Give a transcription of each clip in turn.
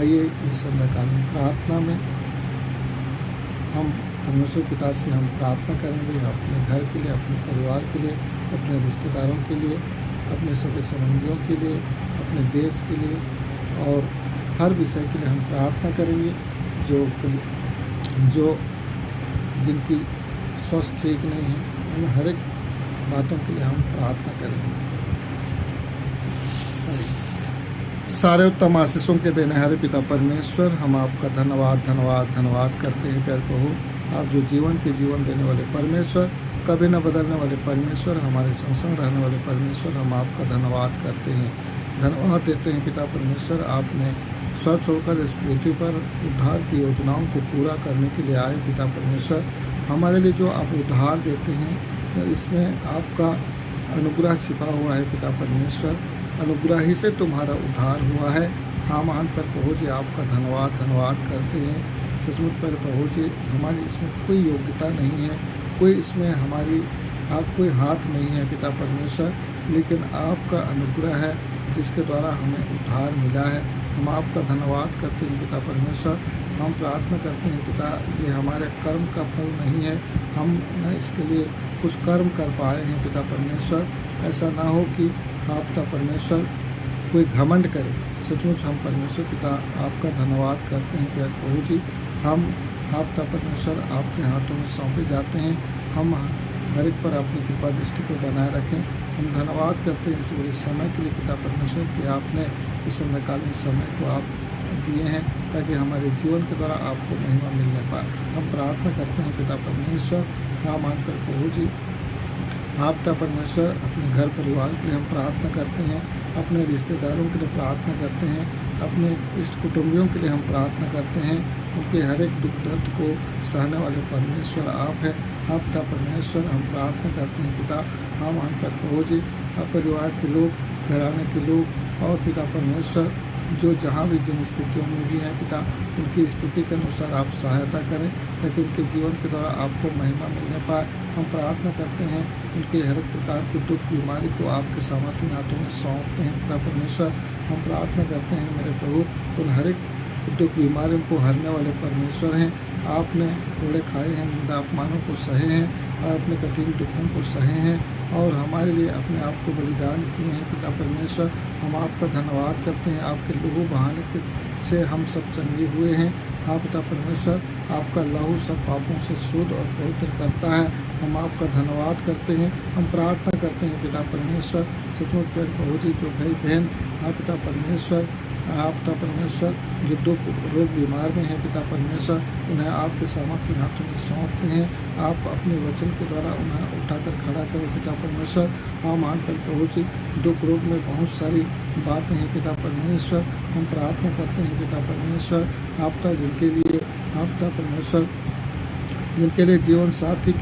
आइए इस संध्याकालीन प्रार्थना में हम परमेश्वर पिता से हम प्रार्थना करेंगे अपने घर के लिए, अपने परिवार के लिए, अपने रिश्तेदारों के लिए, अपने सभी संबंधियों के लिए, अपने देश के लिए और हर विषय के लिए हम प्रार्थना करेंगे। जो जिनकी स्वास्थ्य ठीक नहीं है, उन हर एक बातों के लिए हम प्रार्थना करेंगे। सारे उत्तम आशीषों के देने हरे पिता परमेश्वर, हम आपका धन्यवाद करते हैं प्यारे प्रभु। आप जो जीवन देने वाले परमेश्वर, कभी न बदलने वाले परमेश्वर, हमारे संग रहने वाले परमेश्वर, हम आपका धन्यवाद करते हैं, धन्यवाद देते हैं पिता परमेश्वर। आपने स्वर्ग छोड़कर इस पृथ्वी पर उद्धार की योजनाओं को पूरा करने के लिए आए पिता परमेश्वर। हमारे लिए जो आप उद्धार देते हैं, तो इसमें आपका अनुग्रह छिपा हुआ है पिता परमेश्वर। अनुग्रह ही से तुम्हारा उद्धार हुआ है। हाँ महान पर प्रभु जी, आपका धन्यवाद करते हैं। सचमुच पर प्रभु जी, हमारी इसमें कोई योग्यता नहीं है, कोई इसमें हमारी कोई हाथ नहीं है पिता परमेश्वर, लेकिन आपका अनुग्रह है जिसके द्वारा हमें उद्धार मिला है। हम आपका धन्यवाद करते हैं पिता परमेश्वर। हम प्रार्थना करते हैं पिता, ये हमारे कर्म का फल नहीं है, हम न इसके लिए कुछ कर्म कर पाए हैं पिता परमेश्वर। ऐसा ना हो कि आप पिता परमेश्वर कोई घमंड करे। सचमुच हम परमेश्वर पिता आपका धन्यवाद करते हैं प्यारे प्रभु जी। हम आप पिता परमेश्वर आपके हाथों में सौंपे जाते हैं। हम हर एक पर अपनी कृपा दृष्टि को बनाए रखें। हम धन्यवाद करते हैं इस बड़े समय के लिए पिता परमेश्वर कि आपने इस संध्याकालीन समय को आप दिए हैं ताकि हमारे जीवन के द्वारा आपको महिमा मिलने पाए। हम प्रार्थना करते हैं पिता परमेश्वर। हाँ मानकर प्रभु जी, आप पिता परमेश्वर अपने घर परिवार के लिए हम प्रार्थना करते हैं, अपने रिश्तेदारों के लिए प्रार्थना करते हैं, अपने इष्ट कुटुंबियों के लिए हम प्रार्थना करते हैं। उनके हर एक दुख दर्द को सहने वाले परमेश्वर आप हैं। आप पिता परमेश्वर हम प्रार्थना करते हैं पिता। हम पर प्रभु जी, परिवार के लोग, घराने के लोग और पिता परमेश्वर जो जहाँ भी जिन स्थितियों में भी हैं पिता, उनकी स्थिति के अनुसार आप सहायता करें ताकि उनके जीवन के द्वारा आपको महिमा मिलने पाए। हम प्रार्थना करते हैं उनके हर एक प्रकार की दुख बीमारी को आपके सामर्थ्य हाथों में सौंपते हैं पिता परमेश्वर। हम प्रार्थना करते हैं मेरे प्रभु, उन हर एक दुख बीमारियों को हरने वाले परमेश्वर हैं। आपने कोड़े खाए हैं, निंदा अपमानों को सहे हैं और अपने कठिन दुखों को सहे हैं और हमारे लिए अपने आप को बलिदान किए हैं पिता परमेश्वर। हम आपका धन्यवाद करते हैं। आपके लहू बहाने से हम सब चंगे हुए हैं। हाँ पिता परमेश्वर, आपका लहू सब पापों से शुद्ध और पवित्र करता है। हम आपका धन्यवाद करते हैं। हम प्रार्थना करते हैं पिता परमेश्वर। सचमुच पर प्रभु जी, जो भाई बहन हाँ पिता परमेश्वर, आप पिता परमेश्वर जो दुख रोग बीमार में हैं पिता परमेश्वर, उन्हें आपके सामर्थ्य हाथों में सौंपते हैं। आप अपने वचन के द्वारा उन्हें उठाकर खड़ा करें पिता परमेश्वर। हाँ मान पर प्रभु जी, दुख रोग में बहुत सारी बातें हैं पिता परमेश्वर। हम प्रार्थना करते हैं पिता परमेश्वर, आप पिता जिनके लिए आप पिता परमेश्वर, जिनके लिए जीवन साथी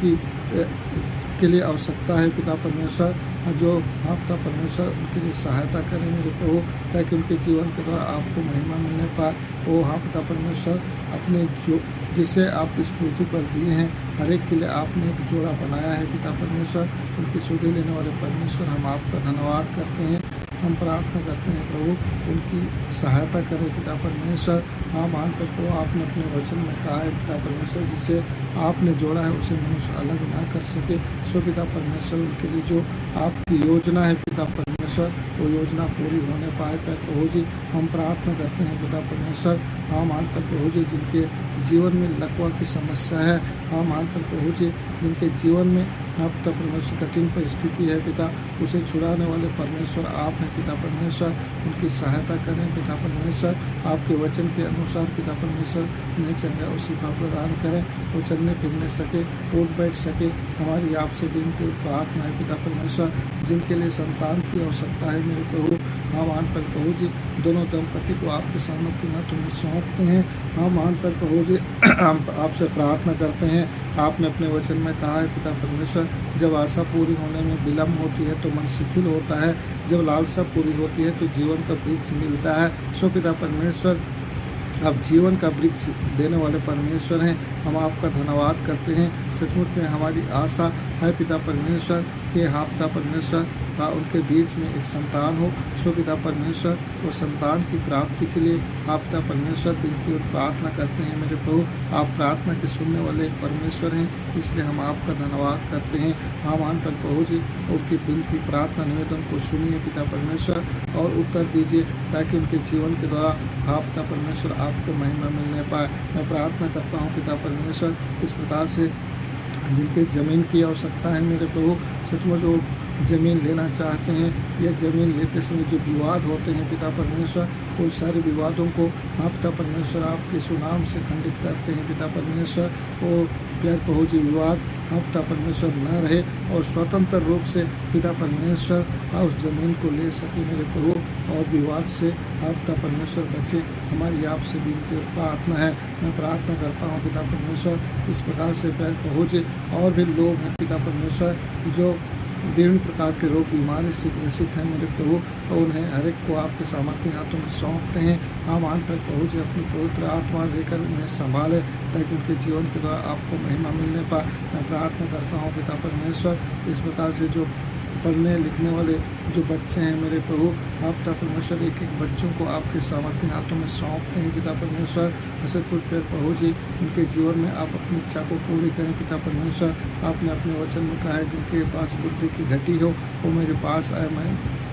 के लिए आवश्यकता है पिता परमेश्वर, जो आप पिता परमेश्वर उनके लिए सहायता करें मेरे प्रभु, ताकि उनके जीवन के द्वारा आपको महिमा मिलने पाए। वो हाँ पिता परमेश्वर, अपने जो जिसे आप इस पृथ्वी पर दिए हैं, हर एक के लिए आपने एक जोड़ा बनाया है पिता परमेश्वर। उनकी सुधि लेने वाले परमेश्वर, हम आपका धन्यवाद करते हैं। हम प्रार्थना करते हैं प्रभु, उनकी सहायता करें पिता परमेश्वर। हाँ मान पर प्रभु, आपने अपने वचन में कहा है पिता परमेश्वर, जिसे आपने जोड़ा है उसे मनुष्य अलग ना कर सके। सो पिता परमेश्वर, उनके लिए जो आपकी योजना है पिता परमेश्वर, वो योजना पूरी होने पाए पर प्रभु जी। हम प्रार्थना करते हैं पिता परमेश्वर। हाँ मान पर प्रभु जी, जिनके जीवन में लकवा की समस्या है, हाँ मान पर प्रभु जी, जिनके जीवन में आप पिता परमेश्वर कठिन परिस्थिति है पिता, उसे छुड़ाने वाले परमेश्वर आप हैं पिता परमेश्वर। उनकी सहायता करें पिता परमेश्वर। आपके वचन के अनुसार पिता परमेश्वर उन्हें चंगा और शिफा प्रदान करें, वो चलने फिरने सके, उठ बैठ सके। हमारी आपसे विनती और प्रार्थना है पिता परमेश्वर, जिनके लिए संतान की आवश्यकता है मेरे प्रभु, हाँ मान पर प्रभु जी, दोनों दंपति को आपके सामर्थ्य हाथों में सौंपते हैं। हाँ मान पर प्रभु जी, हम आपसे प्रार्थना करते हैं। आपने अपने वचन में कहा है पिता परमेश्वर, जब आशा पूरी होने में विलम्ब होती है तो मन शिथिल होता है, जब लालसा पूरी होती है तो जीवन का वृक्ष मिलता है। सो पिता परमेश्वर, आप जीवन का वृक्ष देने वाले परमेश्वर हैं। हम आपका धन्यवाद करते हैं। सचमुच में हमारी आशा है पिता परमेश्वर कि हाँ पिता परमेश्वर, तथा उनके बीच में एक संतान हो। सो पिता परमेश्वर वो संतान की प्राप्ति के लिए आप पिता परमेश्वर विनती और प्रार्थना करते हैं। मेरे प्रभु आप प्रार्थना के सुनने वाले परमेश्वर हैं, इसलिए हम आपका धन्यवाद करते हैं। महान पर प्रभु जी उनकी विनती प्रार्थना निवेदन को सुनिए पिता परमेश्वर और उत्तर दीजिए, ताकि उनके जीवन के द्वारा आप पिता परमेश्वर आपको महिमा मिलने पाए। मैं प्रार्थना करता हूँ पिता परमेश्वर इस प्रकार से जिनके ज़मीन की आवश्यकता है मेरे प्रभु, सचमुच वो ज़मीन लेना चाहते हैं या ज़मीन लेते समय जो विवाद होते हैं पिता परमेश्वर, उन सारे विवादों को आप पिता परमेश्वर आपके सुनाम से खंडित करते हैं पिता परमेश्वर। वो प्यार प्रभु जी विवाद आप पिता परमेश्वर न रहे और स्वतंत्र रूप से पिता परमेश्वर आप उस ज़मीन को ले सके मेरे प्रभु, और विवाद से आप पिता परमेश्वर बचे। हमारी आपसे विनती और प्रार्थना है। मैं प्रार्थना करता हूँ पिता परमेश्वर इस प्रकार से प्यार प्रभु जी और भी लोग हैं पिता परमेश्वर जो विभिन्न प्रकार के रोग बीमारी से ग्रसित हैं मेरे प्रभु, और उन्हें हर एक को आपके सामर्थ्य हाथों में सौंपते हैं। हम मान पर प्रभु जी अपनी पवित्र आत्मा देकर उन्हें संभाले, ताकि उनके जीवन के द्वारा आपको महिमा मिलने पाए। मैं प्रार्थना करता हूँ पिता परमेश्वर इस प्रकार से जो पढ़ने लिखने वाले जो बच्चे हैं मेरे प्रभु, आप पिता परमेश्वर एक एक बच्चों को आपके सामर्थ्य हाथों में सौंपते हैं पिता परमेश्वर। ऐसे कुछ प्रभु जी उनके जीवन में आप अपनी इच्छा को पूरी करें पिता परमेश्वर। आपने अपने वचन में कहा है जिनके पास बुद्धि की घटी हो वो मेरे पास आए, मैं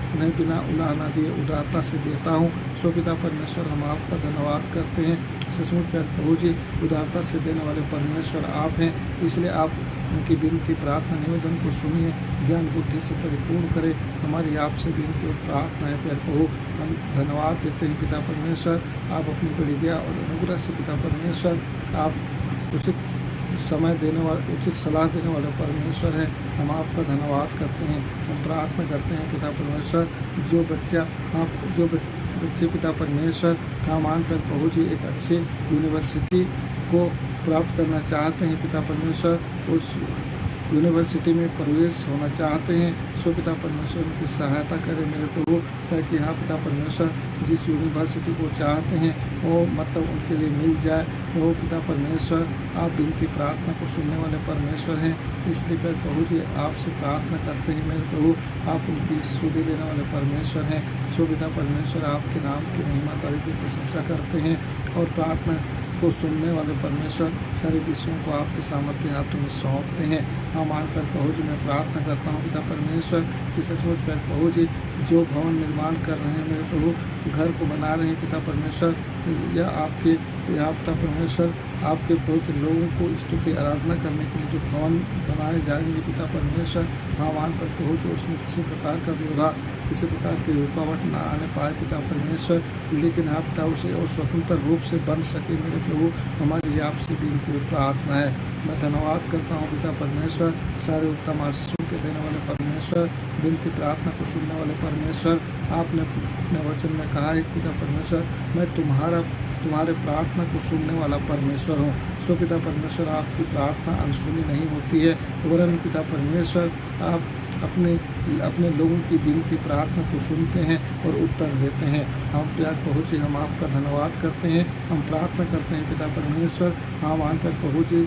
उन्हें बिना उलाह न दिए उदारता से देता हूँ। सो पिता परमेश्वर हम आपका धन्यवाद करते हैं। सचमुच प्रभु जी उदारता से देने वाले परमेश्वर आप हैं, इसलिए आप उनकी विनती प्रार्थना निवेदन को सुनिए, ज्ञान बुद्धि से परिपूर्ण करें। हमारी आपसे विनती और प्रार्थना है प्यार प्रभु। हम धन्यवाद देते हैं पिता परमेश्वर, आप अपनी बड़ी दया और अनुग्रह से पिता परमेश्वर आप उचित समय देने वाले उचित सलाह देने वाले परमेश्वर हैं। हम आपका धन्यवाद करते हैं। हम प्रार्थना करते हैं पिता परमेश्वर जो बच्चे पिता परमेश्वर कामान पर प्रभु जी एक अच्छे यूनिवर्सिटी को प्राप्त करना चाहते हैं पिता परमेश्वर, उस यूनिवर्सिटी में प्रवेश होना चाहते हैं। सो पिता परमेश्वर उनकी सहायता करें मेरे प्रभु, ताकि हाँ पिता परमेश्वर जिस यूनिवर्सिटी को चाहते हैं वो मतलब उनके लिए मिल जाए। वो पिता परमेश्वर आप विनती प्रार्थना को सुनने वाले परमेश्वर हैं, इसलिए फिर प्रभु जी आपसे प्रार्थना करते हैं मेरे प्रभु, आप उनकी सुधि लेने वाले परमेश्वर हैं। सो पिता परमेश्वर आपके नाम की महिमा तारीफ की प्रशंसा करते हैं और प्रार्थना को सुनने वाले परमेश्वर सारे विषयों को आपके सामर्थ्य हाथों में सौंपते हैं। हम आकर प्रभु जी मैं प्रार्थना करता हूँ पिता परमेश्वर कि सचमुच पर प्रभु जी जो भवन निर्माण कर रहे हैं मेरे प्रभु, घर को बना रहे हैं पिता परमेश्वर, या पिता परमेश्वर आपके पवित्र लोगों को स्तुति आराधना करने के लिए जो भवन बनाए जाएंगे पिता परमेश्वर, भगवान पर प्रभु जो उसमें किसी प्रकार का विरोध किसी प्रकार की रुकावट ना आने पाए पिता परमेश्वर, लेकिन आप पिता उसे और स्वतंत्र रूप से बन सके मेरे प्रभु, हमारी आपसे विनती और प्रार्थना है। मैं धन्यवाद करता हूँ पिता परमेश्वर सारे उत्तम आशीषों के देने वाले परमेश्वर, विनती प्रार्थना को सुनने वाले परमेश्वर। आपने अपने वचन में कहा है पिता परमेश्वर मैं तुम्हारे प्रार्थना को सुनने वाला परमेश्वर हूँ। सो पिता परमेश्वर आपकी प्रार्थना अनसुनी नहीं होती है, वरन पिता परमेश्वर आप अपने लोगों की विनती प्रार्थना को सुनते हैं और उत्तर देते हैं। हम प्यार प्रभु जी हम आपका धन्यवाद करते हैं। हम प्रार्थना करते हैं पिता परमेश्वर, हम आनकर प्रभु जी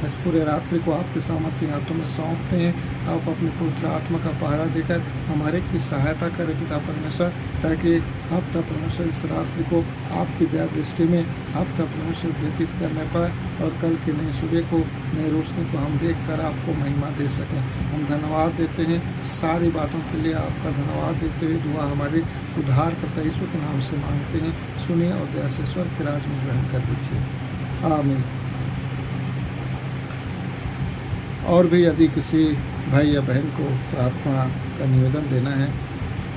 इस पूरे रात्रि को आपके सामर्थ्य हाथों में सौंपते हैं। आप अपने पवित्र आत्मा का पहरा देकर हमारे की सहायता करें पिता परमेश्वर, ताकि आप पिता परमेश्वर इस रात्रि को आपकी दया दृष्टि में आप पिता परमेश्वर व्यतीत करने पाए और कल के नई सुबह को नई रोशनी को हम देखकर आपको महिमा दे सकें। हम धन्यवाद देते हैं सारी बातों के लिए, आपका धन्यवाद देते हुए दुआ हमारे उद्धार करता यीशु के नाम से मांगते हैं। सुनिए और दया से स्वर्ग के राज में ग्रहण कर लीजिए, आमीन। और भी यदि किसी भाई या बहन को प्रार्थना का निवेदन देना है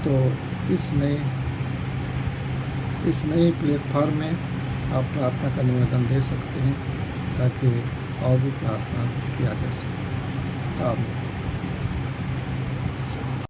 तो इस नए प्लेटफॉर्म में आप प्रार्थना का निवेदन दे सकते हैं, ताकि और भी प्रार्थना किया जा सके। आमीन।